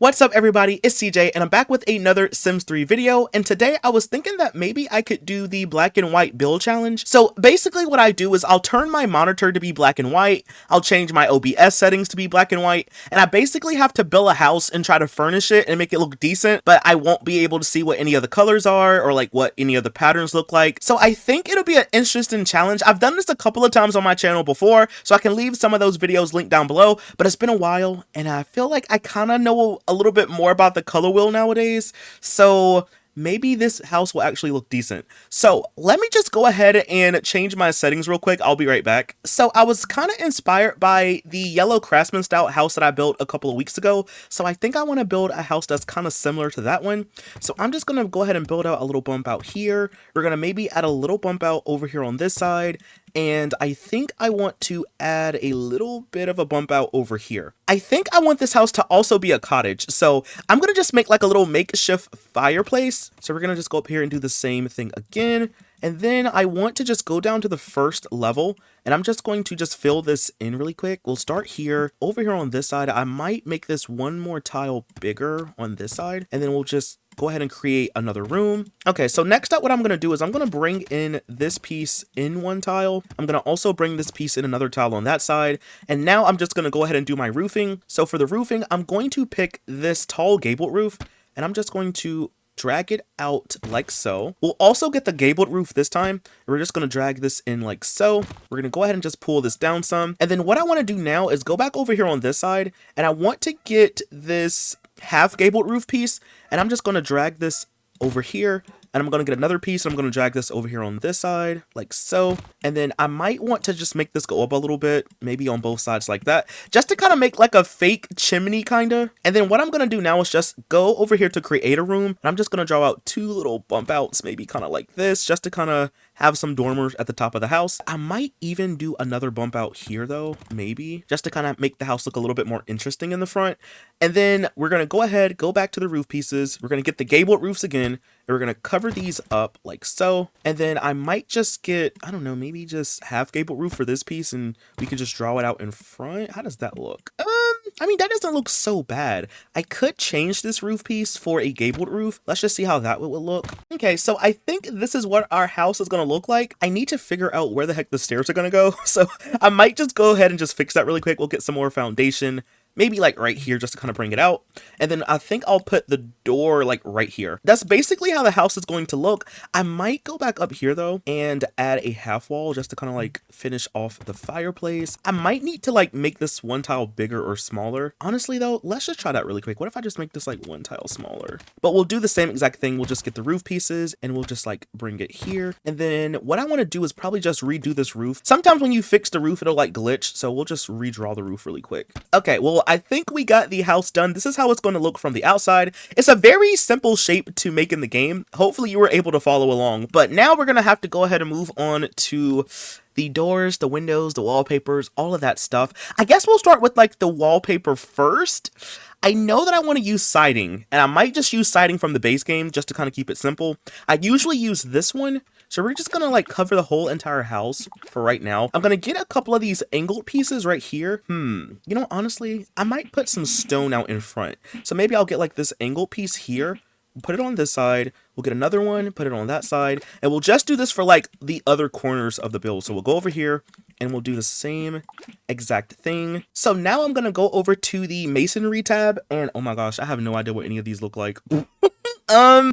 What's up everybody, it's CJ and I'm back with another Sims 3 video, and today I was thinking that maybe I could do the black and white build challenge. So basically what I do is I'll turn my monitor to be black and white, I'll change my OBS settings to be black and white, and I basically have to build a house and try to furnish it and make it look decent, but I won't be able to see what any of the colors are or like what any of the patterns look like. So I think it'll be an interesting challenge. I've done this a couple of times on my channel before, so I can leave some of those videos linked down below, but it's been a while and I feel like I kind of know a little bit more about the color wheel nowadays, so maybe this house will actually look decent. So let me just go ahead and change my settings real quick. I'll be right back. So I was kind of inspired by the yellow craftsman style house that I built a couple of weeks ago, so I think I want to build a house that's kind of similar to that one. So I'm just going to go ahead and build out a little bump out here. We're going to maybe add a little bump out over here on this side, and I think I want to add a little bit of a bump out over here. I think I want this house to also be a cottage, so I'm going to just make like a little makeshift fireplace. So we're going to just go up here and do the same thing again. And then I want to just go down to the first level, and I'm just going to just fill this in really quick. We'll start here. Over here on this side, I might make this one more tile bigger on this side, and then we'll just go ahead and create another room. Okay, so next up what I'm going to do is I'm going to bring in this piece in one tile. I'm going to also bring this piece in another tile on that side. And now I'm just going to go ahead and do my roofing. So for the roofing, I'm going to pick this tall gabled roof, and I'm just going to drag it out like so. We'll also get the gabled roof this time. We're just going to drag this in like so. We're going to go ahead and just pull this down some. And then what I want to do now is go back over here on this side, and I want to get this half gabled roof piece, and I'm just going to drag this over here, and I'm going to get another piece, and I'm going to drag this over here on this side like so. And then I might want to just make this go up a little bit, maybe on both sides like that, just to kind of make like a fake chimney kind of. And then what I'm going to do now is just go over here to create a room, and I'm just going to draw out two little bump outs, maybe kind of like this, just to kind of have some dormers at the top of the house. I might even do another bump out here though, maybe, just to kind of make the house look a little bit more interesting in the front. And then we're going to go ahead, go back to the roof pieces. We're going to get the gabled roofs again, and we're going to cover these up like so. And then I might just get, I don't know, maybe just half gabled roof for this piece, and we can just draw it out in front. How does that look? I mean, that doesn't look so bad. I could change this roof piece for a gabled roof. Let's just see how that would look. Okay, so I think this is what our house is going to look like. I need to figure out where the heck the stairs are going to go. So I might just go ahead and just fix that really quick. We'll get some more foundation, maybe like right here, just to kind of bring it out. And then I think I'll put the door like right here. That's basically how the house is going to look. I might go back up here though and add a half wall just to kind of like finish off the fireplace. I might need to like make this one tile bigger or smaller. Honestly though, let's just try that really quick. What if I just make this like one tile smaller? But we'll do the same exact thing. We'll just get the roof pieces and we'll just like bring it here. And then what I want to do is probably just redo this roof. Sometimes when you fix the roof, it'll like glitch. So we'll just redraw the roof really quick. Okay, well, I think we got the house done. This is how it's going to look from the outside. It's a very simple shape to make in the game. Hopefully you were able to follow along. But now we're going to have to go ahead and move on to the doors, the windows, the wallpapers, all of that stuff. I guess we'll start with like the wallpaper first. I know that I want to use siding, and I might just use siding from the base game just to kind of keep it simple. I usually use this one. So we're just going to like cover the whole entire house for right now. I'm going to get a couple of these angled pieces right here. You know, honestly, I might put some stone out in front. So maybe I'll get like this angled piece here, put it on this side. We'll get another one, put it on that side, and we'll just do this for like the other corners of the build. So we'll go over here and we'll do the same exact thing. So now I'm going to go over to the masonry tab, and oh my gosh, I have no idea what any of these look like. I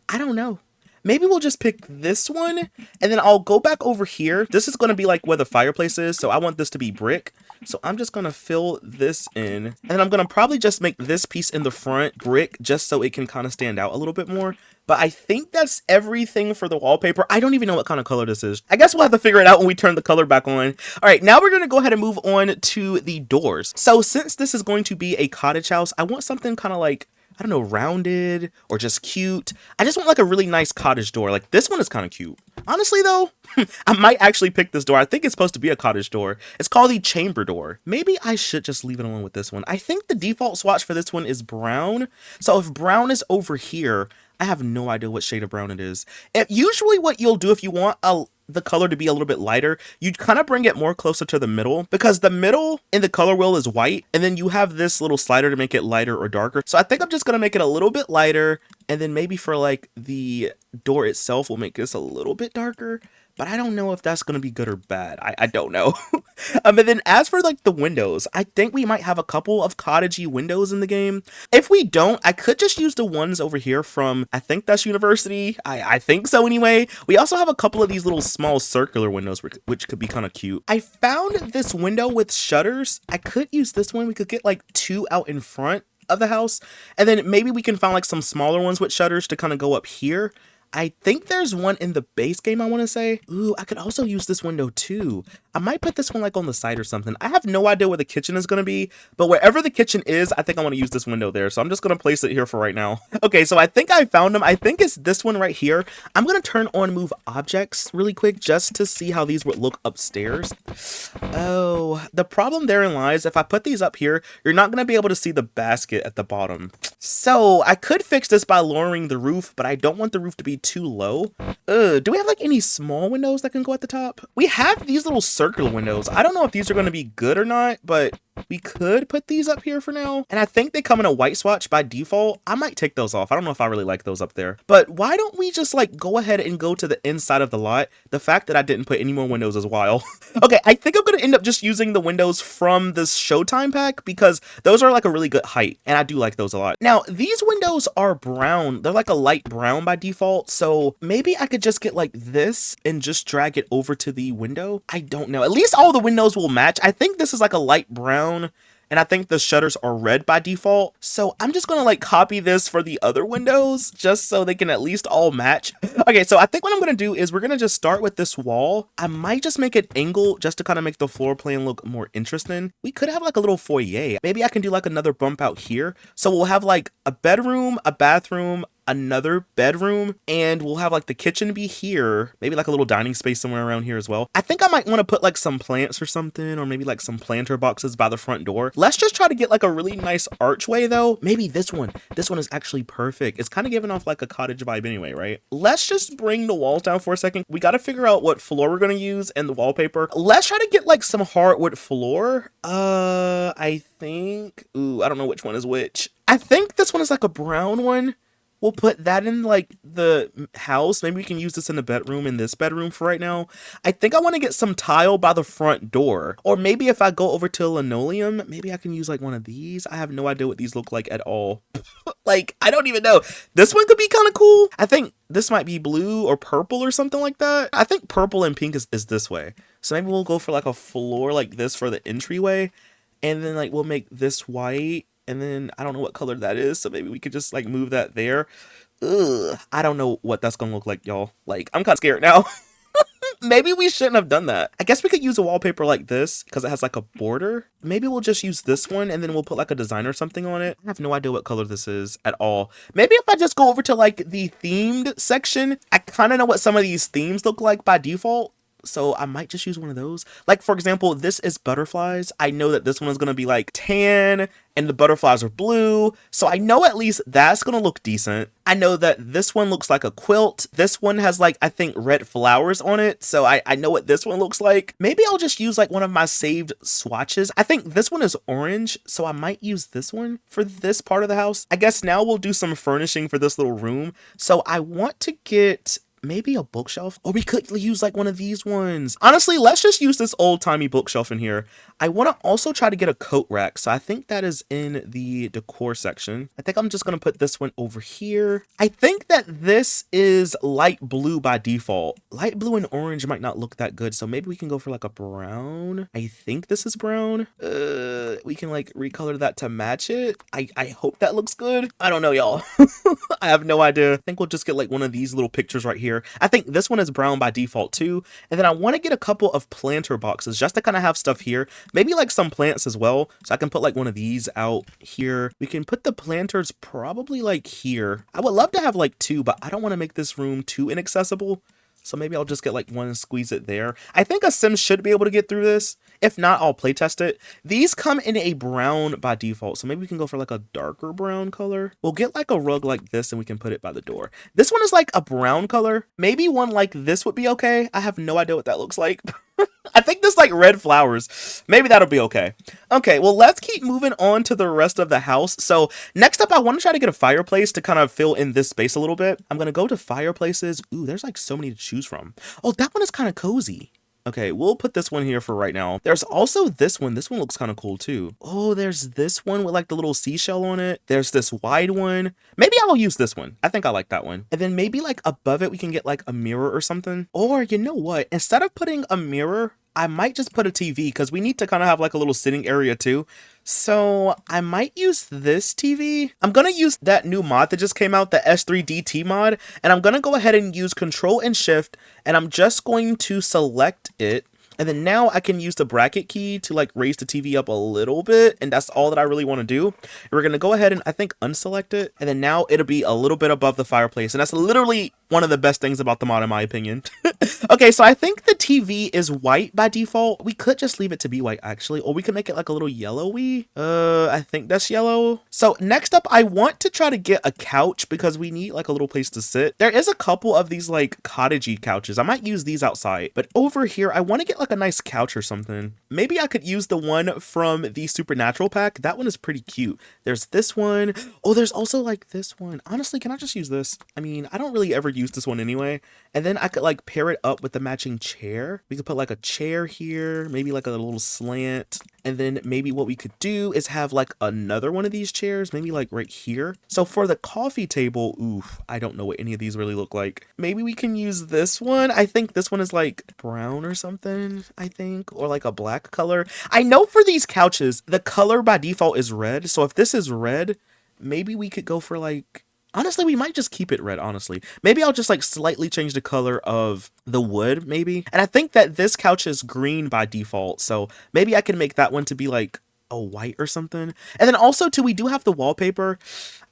don't know. Maybe we'll just pick this one, and then I'll go back over here. This is going to be like where the fireplace is, so I want this to be brick. So I'm just going to fill this in, and then I'm going to probably just make this piece in the front brick just so it can kind of stand out a little bit more. But I think that's everything for the wallpaper. I don't even know what kind of color this is. I guess we'll have to figure it out when we turn the color back on. All right, now we're going to go ahead and move on to the doors. So since this is going to be a cottage house, I want something kind of like, I don't know, rounded or just cute. I just want like a really nice cottage door. Like this one is kind of cute. Honestly though, I might actually pick this door. I think it's supposed to be a cottage door. It's called the chamber door. Maybe I should just leave it alone with this one. I think the default swatch for this one is brown. So if brown is over here, I have no idea what shade of brown it is. Usually what you'll do if you want the color to be a little bit lighter, you'd kind of bring it more closer to the middle, because the middle in the color wheel is white, and then you have this little slider to make it lighter or darker. So I think I'm just gonna make it a little bit lighter, and then maybe for like the door itself, we'll make this a little bit darker. But I don't know if that's going to be good or bad. I don't know. And then as for like the windows, I think we might have a couple of cottagey windows in the game. If we don't, I could just use the ones over here from, I think that's University. I think so anyway. We also have a couple of these little small circular windows, which could be kind of cute. I found this window with shutters. I could use this one. We could get like 2 out in front of the house. And then maybe we can find like some smaller ones with shutters to kind of go up here. I think there's one in the base game, I want to say. Ooh, I could also use this window too. I might put this one like on the side or something. I have no idea where the kitchen is going to be, but wherever the kitchen is, I think I want to use this window there. So I'm just going to place it here for right now. Okay, so I think I found them. I think it's this one right here. I'm going to turn on move objects really quick just to see how these would look upstairs. Oh, the problem therein lies, if I put these up here, you're not going to be able to see the basket at the bottom. So I could fix this by lowering the roof, but I don't want the roof to be too low. Do we have like any small windows that can go at the top? We have these little circular windows. I don't know if these are going to be good or not, but we could put these up here for now. And I think they come in a white swatch by default. I might take those off. I don't know if I really like those up there. But why don't we just like go ahead and go to the inside of the lot? The fact that I didn't put any more windows is wild. Okay, I think I'm going to end up just using the windows from this Showtime pack because those are like a really good height. And I do like those a lot. Now, these windows are brown. They're like a light brown by default. So maybe I could just get like this and just drag it over to the window. I don't know. At least all the windows will match. I think this is like a light brown. And I think the shutters are red by default. So I'm just going to like copy this for the other windows just so they can at least all match. Okay, so I think what I'm going to do is we're going to just start with this wall. I might just make it angle just to kind of make the floor plan look more interesting. We could have like a little foyer. Maybe I can do like another bump out here. So we'll have like a bedroom, a bathroom, another bedroom, and we'll have like the kitchen be here, maybe like a little dining space somewhere around here as well. I think I might want to put like some plants or something, or maybe like some planter boxes by the front door. Let's just try to get like a really nice archway though. Maybe this one is actually perfect. It's kind of giving off like a cottage vibe anyway, right? Let's just bring the walls down for a second. We got to figure out what floor we're going to use and the wallpaper. Let's try to get like some hardwood floor. I think, I don't know which one is which. I think this one is like a brown one. We'll put that in like the house. Maybe we can use this in the bedroom, in this bedroom for right now. I think I want to get some tile by the front door. Or maybe if I go over to linoleum, maybe I can use like one of these. I have no idea what these look like at all. Like, I don't even know. This one could be kind of cool. I think this might be blue or purple or something like that. I think purple and pink is this way. So maybe we'll go for like a floor like this for the entryway. And then like we'll make this white. And then I don't know what color that is, so maybe we could just like move that there. Ugh, I don't know what that's gonna look like, y'all. Like, I'm kind of scared now. Maybe we shouldn't have done that. I guess we could use a wallpaper like this because it has like a border. Maybe we'll just use this one and then we'll put like a design or something on it. I have no idea what color this is at all. Maybe if I just go over to like the themed section, I kind of know what some of these themes look like by default. So I might just use one of those. Like, for example, this is butterflies. I know that this one is going to be like tan and the butterflies are blue. So I know at least that's going to look decent. I know that this one looks like a quilt. This one has like, I think, red flowers on it. So I know what this one looks like. Maybe I'll just use like one of my saved swatches. I think this one is orange. So I might use this one for this part of the house. I guess now we'll do some furnishing for this little room. So I want to get maybe a bookshelf, or we could use like one of these ones. Honestly, let's just use this old-timey bookshelf in here. I want to also try to get a coat rack, so I think that is in the decor section. I think I'm just going to put this one over here. I think that this is light blue by default. Light blue and orange might not look that good, so maybe we can go for like a brown. I think this is brown. We can like recolor that to match it. I hope that looks good. I don't know, y'all. I have no idea. I think we'll just get like one of these little pictures right here. I think this one is brown by default too. And then I want to get a couple of planter boxes just to kind of have stuff here. Maybe like some plants as well. So I can put like one of these out here. We can put the planters probably like here. I would love to have like two, but I don't want to make this room too inaccessible. So maybe I'll just get like one and squeeze it there. I think a sim should be able to get through this. If not, I'll playtest it. These come in a brown by default, so maybe we can go for like a darker brown color. We'll get like a rug like this and we can put it by the door. This one is like a brown color. Maybe one like this would be okay. I have no idea what that looks like. I think there's like red flowers. Maybe that'll be okay. Okay, well, let's keep moving on to the rest of the house. So next up, I want to try to get a fireplace to kind of fill in this space a little bit. I'm going to go to fireplaces. Ooh, there's like so many to choose from. Oh, that one is kind of cozy. Okay, we'll put this one here for right now. There's also this one. This one looks kind of cool too. Oh, there's this one with like the little seashell on it. There's this wide one. Maybe I'll use this one. I think I like that one. And then maybe like above it, we can get like a mirror or something. Or you know what? Instead of putting a mirror, I might just put a TV because we need to kind of have like a little sitting area too. So I might use this TV. I'm going to use that new mod that just came out, the S3DT mod. And I'm going to go ahead and use Control and Shift. And I'm just going to select it. And then now I can use the bracket key to like raise the TV up a little bit. And that's all that I really want to do. And we're going to go ahead and I think unselect it. And then now it'll be a little bit above the fireplace. And that's literally one of the best things about the mod in my opinion. Okay, so I think the TV is white by default. We could just leave it to be white actually. Or we could make it like a little yellowy. I think that's yellow. So next up, I want to try to get a couch because we need like a little place to sit. There is a couple of these like cottagey couches. I might use these outside. But over here, I want to get like a nice couch or something. Maybe I could use the one from the Supernatural pack. That one is pretty cute. There's this one. Oh, there's also like this one. Honestly, can I just use this? I mean, I don't really ever use this one anyway. And then I could like pair it up with the matching chair. We could put like a chair here, maybe like a little slant. And then maybe what we could do is have like another one of these chairs, maybe like right here. So for the coffee table, oof, I don't know what any of these really look like. Maybe we can use this one. I think this one is like brown or something, I think, or like a black color. I know for these couches, the color by default is red. So if this is red, maybe we could go for like, honestly, we might just keep it red, honestly. Maybe I'll just like slightly change the color of the wood, maybe. And I think that this couch is green by default. So maybe I can make that one to be like a white or something. And then also too, we do have the wallpaper.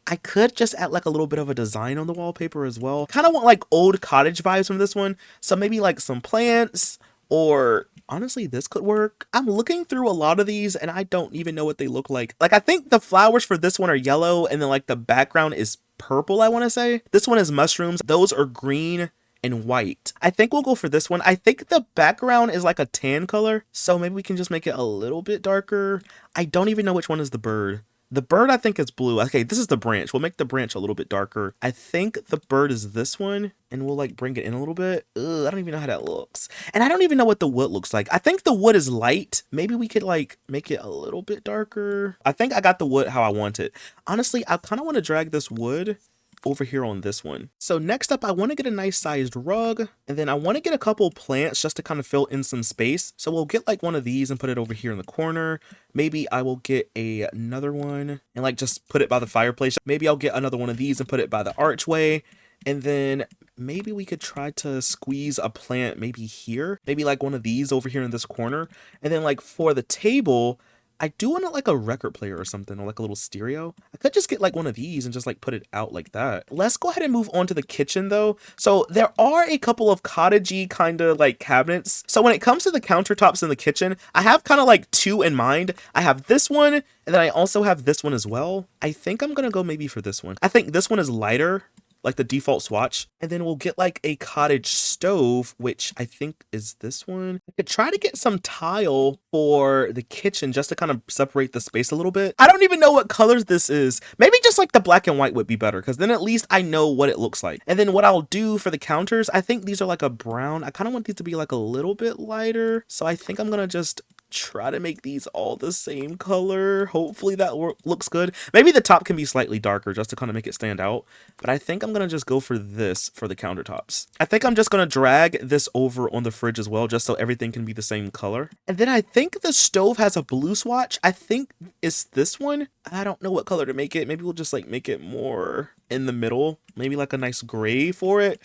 I could just add like a little bit of a design on the wallpaper as well. Kind of want like old cottage vibes from this one. So maybe like some plants, or honestly, this could work. I'm looking through a lot of these and I don't even know what they look like. Like I think the flowers for this one are yellow and then like the background is purple, I want to say. This one is mushrooms. Those are green and white. I think we'll go for this one. I think the background is like a tan color. So maybe we can just make it a little bit darker. I don't even know which one is the bird. The bird I think is blue. Okay, this is the branch. We'll make the branch a little bit darker. I think the bird is this one and we'll like bring it in a little bit. Ugh, I don't even know how that looks. And I don't even know what the wood looks like. I think the wood is light. Maybe we could like make it a little bit darker. I think I got the wood how I want it. Honestly, I kind of want to drag this wood over here on this one. So next up, I want to get a nice sized rug, and then I want to get a couple plants just to kind of fill in some space. So we'll get like one of these and put it over here in the corner. Maybe I will get another one and like just put it by the fireplace. Maybe I'll get another one of these and put it by the archway. And then maybe we could try to squeeze a plant maybe here, maybe like one of these over here in this corner. And then like for the table, I do want it like a record player or something, or like a little stereo. I could just get like one of these and just like put it out like that. Let's go ahead and move on to the kitchen though. So there are a couple of cottagey kind of like cabinets. So when it comes to the countertops in the kitchen, I have kind of like two in mind. I have this one, and then I also have this one as well. I think I'm gonna go maybe for this one. I think this one is lighter, like the default swatch. And then we'll get like a cottage stove, which I think is this one. I could try to get some tile for the kitchen just to kind of separate the space a little bit. I don't even know what colors this is. Maybe just like the black and white would be better, because then at least I know what it looks like. And then what I'll do for the counters, I think these are like a brown. I kind of want these to be like a little bit lighter. So I think I'm gonna just try to make these all the same color. Hopefully that looks good. Maybe the top can be slightly darker just to kind of make it stand out. But I think I'm going to just go for this for the countertops. I think I'm just going to drag this over on the fridge as well, just so everything can be the same color. And then I think the stove has a blue swatch. I think it's this one. I don't know what color to make it. Maybe we'll just like make it more in the middle. Maybe like a nice gray for it.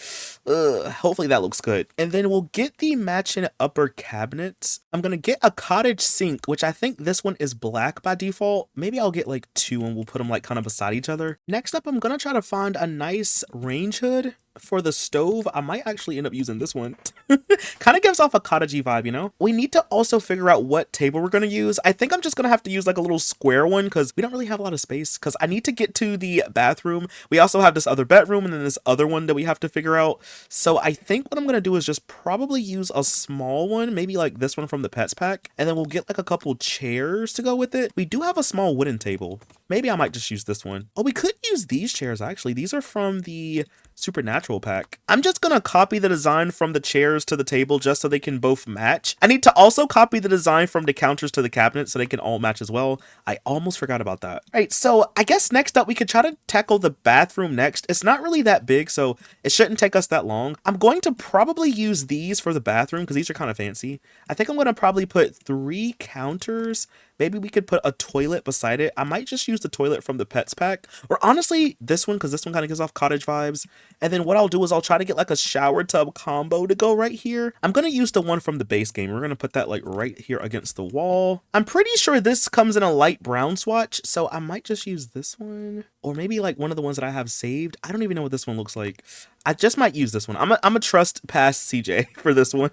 Hopefully that looks good. And then we'll get the matching upper cabinets. I'm going to get a cottage sink, which I think this one is black by default. Maybe I'll get like two and we'll put them like kind of beside each other. Next up, I'm going to try to find a nice range hood. For the stove, I might actually end up using this one. Kind of gives off a cottagey vibe, you know? We need to also figure out what table we're going to use. I think I'm just going to have to use like a little square one because we don't really have a lot of space because I need to get to the bathroom. We also have this other bedroom and then this other one that we have to figure out. So I think what I'm going to do is just probably use a small one, maybe like this one from the Pets pack. And then we'll get like a couple chairs to go with it. We do have a small wooden table. Maybe I might just use this one. Oh, we could use these chairs actually. These are from the Supernatural pack. I'm just gonna copy the design from the chairs to the table just so they can both match. I need to also copy the design from the counters to the cabinet so they can all match as well. I almost forgot about that. All right, so I guess next up we could try to tackle the bathroom next. It's not really that big, so it shouldn't take us that long. I'm going to probably use these for the bathroom because these are kind of fancy. I think I'm gonna probably put 3 counters. Maybe we could put a toilet beside it. I might just use the toilet from the Pets pack. Or honestly, this one, because this one kind of gives off cottage vibes. And then what I'll do is I'll try to get like a shower tub combo to go right here. I'm going to use the one from the base game. We're going to put that like right here against the wall. I'm pretty sure this comes in a light brown swatch. So I might just use this one. Or maybe like one of the ones that I have saved. I don't even know what this one looks like. I just might use this one. I'm a trust past CJ for this one.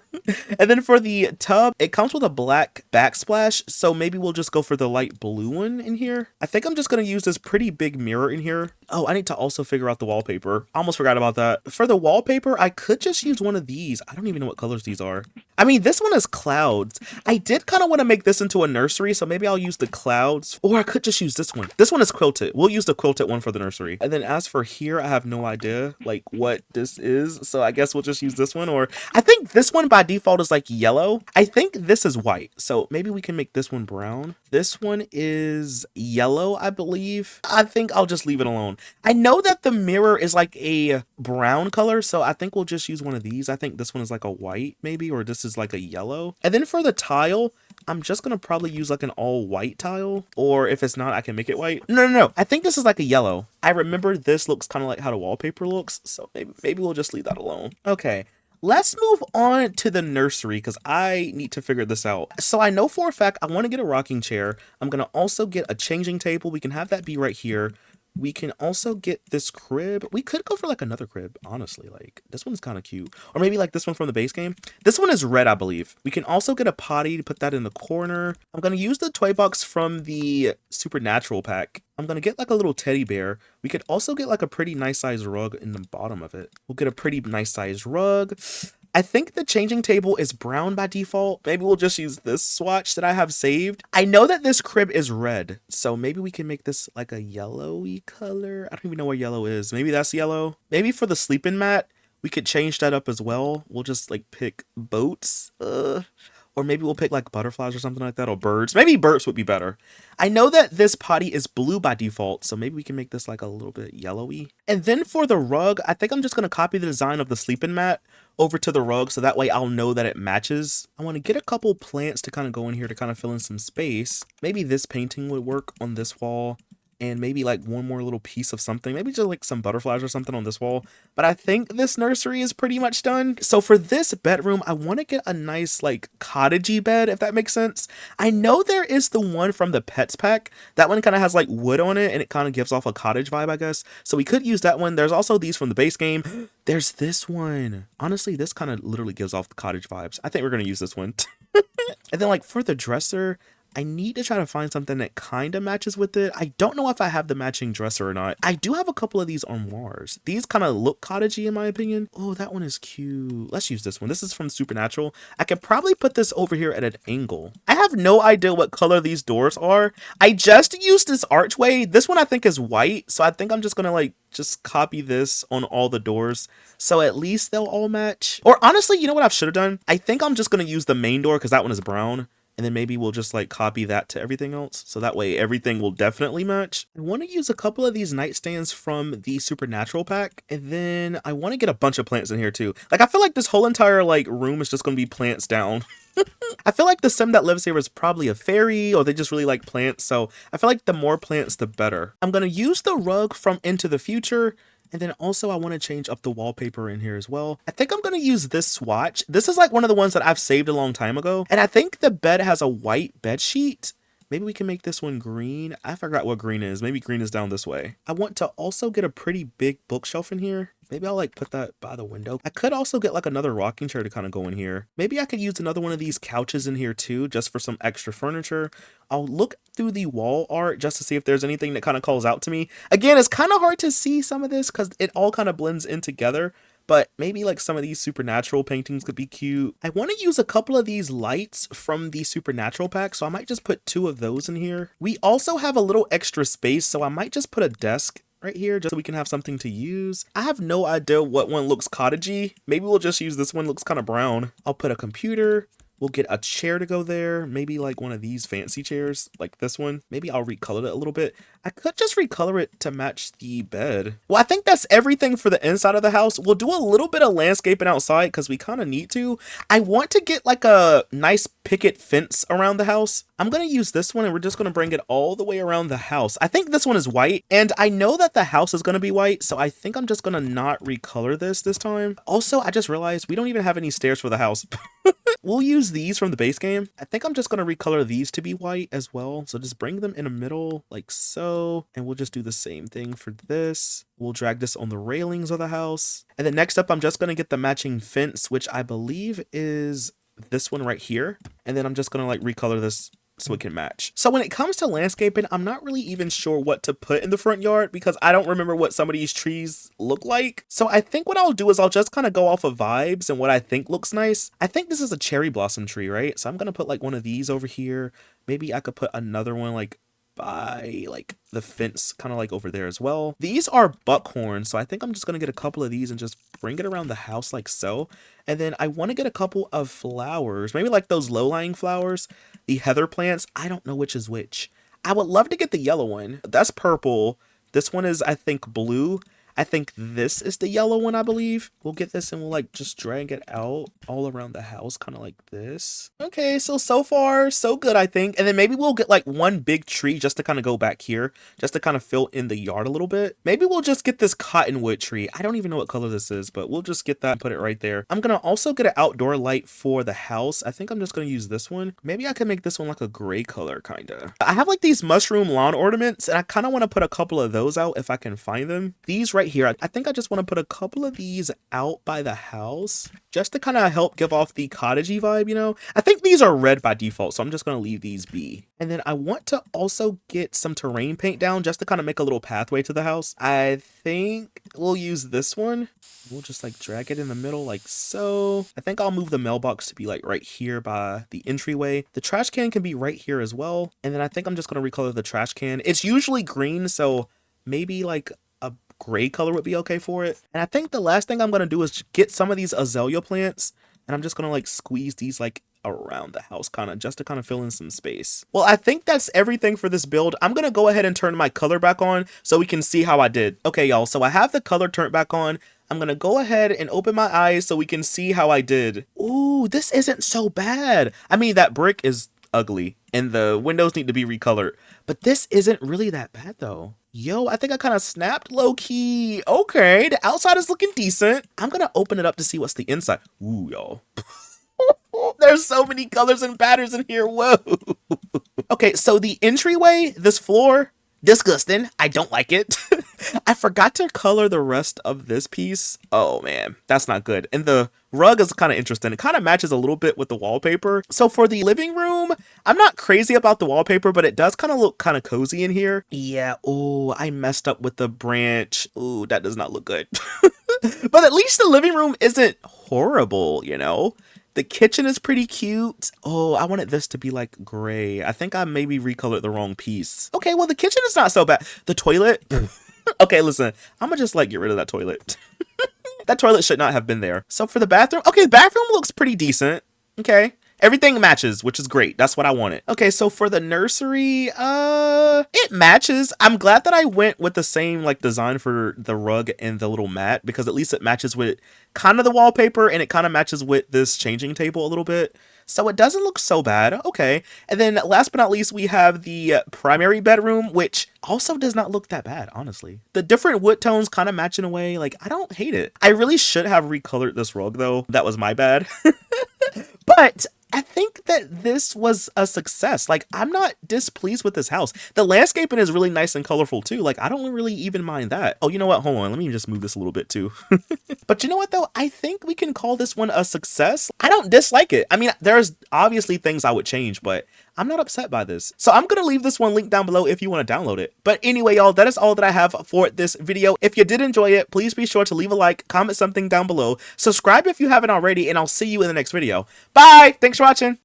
And then for the tub, it comes with a black backsplash. So maybe we'll just go for the light blue one in here. I think I'm just going to use this pretty big mirror in here. Oh, I need to also figure out the wallpaper. I almost forgot about that. For the wallpaper, I could just use one of these. I don't even know what colors these are. I mean, this one is clouds. I did kind of want to make this into a nursery, so maybe I'll use the clouds. Or I could just use this one. This one is quilted. We'll use the quilted one for the nursery. And then as for here, I have no idea like what this is. So I guess we'll just use this one. Or I think this one by default is like yellow. I think this is white. So maybe we can make this one brown. This one is yellow, I believe. I think I'll just leave it alone. I know that the mirror is like a brown color, so I think we'll just use one of these. I think this one is like a white maybe, or this is like a yellow. And then for the tile, I'm just gonna probably use like an all white tile, or if it's not, I can make it white. No. I think this is like a yellow. I remember this looks kind of like how the wallpaper looks, so maybe we'll just leave that alone. Okay. Let's move on to the nursery because I need to figure this out. So I know for a fact I want to get a rocking chair. I'm going to also get a changing table. We can have that be right here. We can also get this crib. We could go for like another crib, honestly. Like this one's kind of cute. Or maybe like this one from the base game. This one is red, I believe. We can also get a potty to put that in the corner. I'm going to use the toy box from the Supernatural pack. I'm going to get like a little teddy bear. We could also get like a pretty nice sized rug in the bottom of it. We'll get a pretty nice sized rug. I think the changing table is brown by default. Maybe we'll just use this swatch that I have saved. I know that this crib is red, so maybe we can make this like a yellowy color. I don't even know what yellow is. Maybe that's yellow. Maybe for the sleeping mat, we could change that up as well. We'll just like pick boats. Or maybe we'll pick like butterflies or something like that, or birds. Maybe birds would be better. I know that this potty is blue by default, so maybe we can make this like a little bit yellowy. And then for the rug, I think I'm just going to copy the design of the sleeping mat over to the rug, so that way I'll know that it matches. I want to get a couple plants to kind of go in here to kind of fill in some space. Maybe this painting would work on this wall. And maybe like one more little piece of something, maybe just like some butterflies or something on this wall. But I think this nursery is pretty much done. So for this bedroom, I want to get a nice like cottagey bed, if that makes sense. I know there is the one from the Pets pack. That one kind of has like wood on it and it kind of gives off a cottage vibe, I guess. So we could use that one. There's also these from the base game. There's this one. Honestly, this kind of literally gives off the cottage vibes. I think we're going to use this one. And then like for the dresser, I need to try to find something that kind of matches with it. I don't know if I have the matching dresser or not. I do have a couple of these armoires. These kind of look cottagey in my opinion. Oh, that one is cute. Let's use this one. This is from Supernatural. I could probably put this over here at an angle. I have no idea what color these doors are. I just used this archway. This one I think is white. So I think I'm just going to like just copy this on all the doors. So at least they'll all match. Or honestly, you know what I should have done? I think I'm just going to use the main door because that one is brown. And then maybe we'll just like copy that to everything else. So that way everything will definitely match. I want to use a couple of these nightstands from the Supernatural pack. And then I want to get a bunch of plants in here too. Like I feel like this whole entire like room is just going to be plants down. I feel like the sim that lives here is probably a fairy or they just really like plants. So I feel like the more plants, the better. I'm going to use the rug from Into the Future. And then also I want to change up the wallpaper in here as well. I think I'm going to use this swatch. This is like one of the ones that I've saved a long time ago. And I think the bed has a white bed sheet. Maybe we can make this one green. I forgot what green is. Maybe green is down this way. I want to also get a pretty big bookshelf in here. Maybe I'll like put that by the window. I could also get like another rocking chair to kind of go in here. Maybe I could use another one of these couches in here too, just for some extra furniture. I'll look through the wall art just to see if there's anything that kind of calls out to me. Again, it's kind of hard to see some of this because it all kind of blends in together. But maybe like some of these supernatural paintings could be cute. I want to use a couple of these lights from the supernatural pack, so I might just put 2 of those in here. We also have a little extra space, so I might just put a desk right here just so we can have something to use. I have no idea what one looks cottagey. Maybe we'll just use this one, looks kind of brown. I'll put a computer. We'll get a chair to go there. Maybe like one of these fancy chairs, like this one. Maybe I'll recolor it a little bit. I could just recolor it to match the bed. Well, I think that's everything for the inside of the house. We'll do a little bit of landscaping outside because we kind of need to. I want to get like a nice picket fence around the house. I'm going to use this one and we're just going to bring it all the way around the house. I think this one is white and I know that the house is going to be white. So I think I'm just going to not recolor this time. Also, I just realized we don't even have any stairs for the house. We'll use these from the base game. I think I'm just going to recolor these to be white as well. So just bring them in the middle like so. And we'll just do the same thing for this. We'll drag this on the railings of the house. And then next up, I'm just going to get the matching fence, which I believe is this one right here. And then I'm just going to like recolor this so it can match. So when it comes to landscaping, I'm not really even sure what to put in the front yard because I don't remember what some of these trees look like. So I think what I'll do is I'll just kind of go off of vibes and what I think looks nice. I think this is a cherry blossom tree, right? So I'm going to put like one of these over here. Maybe I could put another one like by like the fence kind of like over there as well. These are buckhorn, so I think I'm just gonna get a couple of these and just bring it around the house like so. And then I want to get a couple of flowers, maybe like those low-lying flowers, the heather plants. I don't know which is which. I would love to get the yellow one. That's purple. This one is, I think, blue. I think this is the yellow one, I believe. We'll get this and we'll like just drag it out all around the house, kind of like this. Okay, so far, so good, I think. And then maybe we'll get like one big tree just to kind of go back here, just to kind of fill in the yard a little bit. Maybe we'll just get this cottonwood tree. I don't even know what color this is, but we'll just get that and put it right there. I'm gonna also get an outdoor light for the house. I think I'm just gonna use this one. Maybe I can make this one like a gray color, kinda. I have like these mushroom lawn ornaments and I kind of want to put a couple of those out if I can find them. These right here, I think I just want to put a couple of these out by the house just to kind of help give off the cottagey vibe, you know. I think these are red by default, so I'm just going to leave these be. And then I want to also get some terrain paint down just to kind of make a little pathway to the house. I think we'll use this one. We'll just like drag it in the middle like so. I think I'll move the mailbox to be like right here by the entryway. The trash can be right here as well. And then I think I'm just going to recolor the trash can. It's usually green, so maybe like a gray color would be okay for it. And I think the last thing I'm going to do is get some of these azalea plants and I'm just going to like squeeze these like around the house kind of just to kind of fill in some space. Well, I think that's everything for this build. I'm going to go ahead and turn my color back on so we can see how I did. Okay, y'all, so I have the color turned back on. I'm going to go ahead and open my eyes so we can see how I did. Ooh, this isn't so bad. I mean, that brick is ugly and the windows need to be recolored, but this isn't really that bad though. Yo, I think I kind of snapped low key. Okay, the outside is looking decent. I'm gonna open it up to see what's the inside. Ooh, y'all. There's so many colors and patterns in here. Whoa. Okay, so the entryway, this floor, disgusting. I don't like it. I forgot to color the rest of this piece. Oh man, that's not good. And the rug is kind of interesting. It kind of matches a little bit with the wallpaper. So for the living room, I'm not crazy about the wallpaper, but it does kind of look kind of cozy in here. Yeah, oh, I messed up with the branch. Ooh, that does not look good. But at least the living room isn't horrible, you know? The kitchen is pretty cute. Oh, I wanted this to be like gray. I think I maybe recolored the wrong piece. Okay, well, the kitchen is not so bad. The toilet. Okay, listen, I'm gonna just like get rid of that toilet. That toilet should not have been there. So for the bathroom, okay, the bathroom looks pretty decent. Okay. Everything matches, which is great. That's what I wanted. Okay, so for the nursery, it matches. I'm glad that I went with the same like design for the rug and the little mat because at least it matches with kind of the wallpaper and it kind of matches with this changing table a little bit. So it doesn't look so bad. Okay. And then last but not least, we have the primary bedroom, which also does not look that bad, honestly. The different wood tones kind of match in a way. Like, I don't hate it. I really should have recolored this rug though. That was my bad. But I think that this was a success. Like, I'm not displeased with this house. The landscaping is really nice and colorful too. Like, I don't really even mind that. Oh, you know what? Hold on. Let me just move this a little bit too. But you know what though? I think we can call this one a success. I don't dislike it. I mean, there's obviously things I would change, but I'm not upset by this. So I'm going to leave this one linked down below if you want to download it. But anyway, y'all, that is all that I have for this video. If you did enjoy it, please be sure to leave a like, comment something down below, subscribe if you haven't already, and I'll see you in the next video. Bye! Thanks for watching!